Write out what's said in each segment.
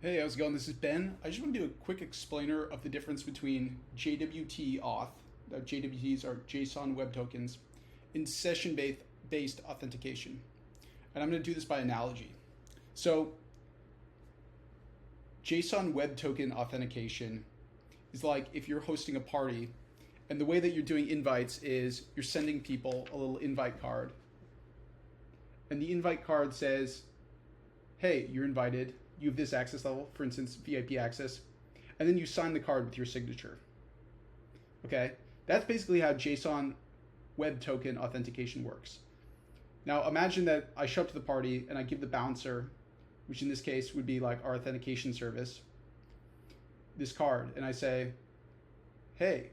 Hey, how's it going? This is Ben. I just want to do a quick explainer of the difference between JWT auth, JWTs are JSON Web Tokens, and session-based authentication. And I'm going to do this by analogy. So, JSON Web Token authentication is like if you're hosting a party, and the way that you're doing invites is you're sending people a little invite card. And the invite card says, hey, you're invited. You have this access level, for instance, VIP access, and then you sign the card with your signature. Okay, that's basically how JSON Web Token authentication works. Now imagine that I show up to the party and I give the bouncer, which in this case would be like our authentication service, this card, and I say, hey,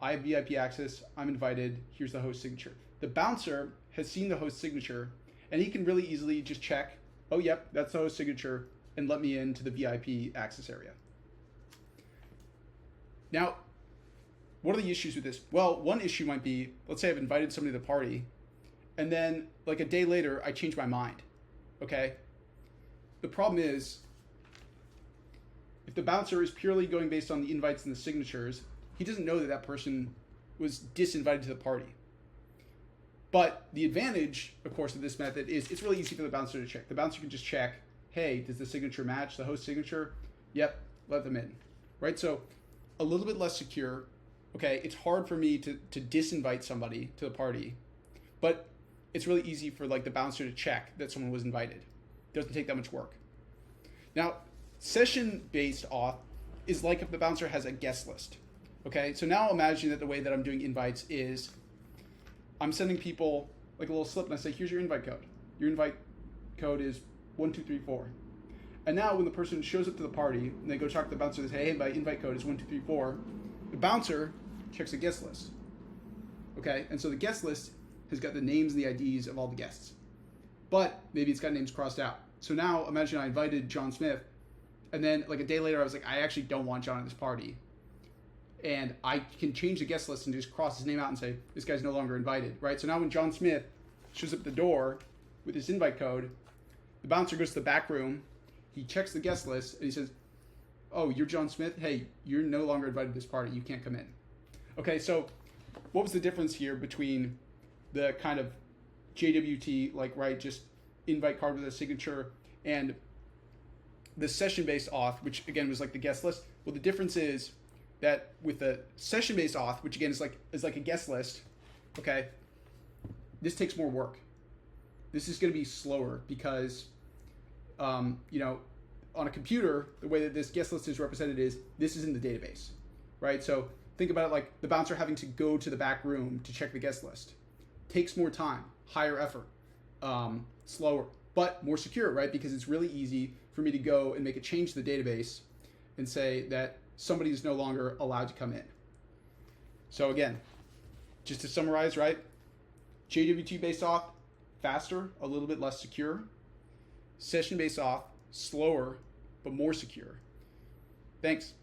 I have VIP access, I'm invited, here's the host signature. The bouncer has seen the host signature and he can really easily just check, oh yep, that's the host signature, and let me into the VIP access area. Now, what are the issues with this? Well, one issue might be, let's say I've invited somebody to the party, and then like a day later, I change my mind, okay? The problem is, if the bouncer is purely going based on the invites and the signatures, he doesn't know that that person was disinvited to the party. But the advantage, of course, of this method is it's really easy for the bouncer to check. The bouncer can just check, hey, does the signature match the host signature? Yep, let them in, right? So a little bit less secure. Okay, it's hard for me to disinvite somebody to the party, but it's really easy for like the bouncer to check that someone was invited. It doesn't take that much work. Now, session-based auth is like if the bouncer has a guest list. Okay, so now imagine that the way that I'm doing invites is I'm sending people like a little slip and I say, here's your invite code. Your invite code is 1234. And now when the person shows up to the party and they go talk to the bouncer and say, hey, my invite code is 1234, the bouncer checks the guest list. Okay, and so the guest list has got the names and the IDs of all the guests. But maybe it's got names crossed out. So now imagine I invited John Smith, and then like a day later I was like, I actually don't want John at this party. And I can change the guest list and just cross his name out and say, this guy's no longer invited, right? So now when John Smith shows up at the door with his invite code, the bouncer goes to the back room, he checks the guest list, and he says, oh, you're John Smith? Hey, you're no longer invited to this party. You can't come in. Okay, so what was the difference here between the kind of JWT, like, right, just invite card with a signature, and the session-based auth, which, again, was like the guest list? Well, the difference is that with the session-based auth, which, again, is like a guest list, okay, this takes more work. This is going to be slower because, you know, on a computer, the way that this guest list is represented is this is in the database, right? So think about it like the bouncer having to go to the back room to check the guest list. Takes more time, higher effort, slower, but more secure, right? Because it's really easy for me to go and make a change to the database and say that somebody is no longer allowed to come in. So again, just to summarize, right? JWT-based auth, faster, a little bit less secure. Session-based auth, slower, but more secure. Thanks.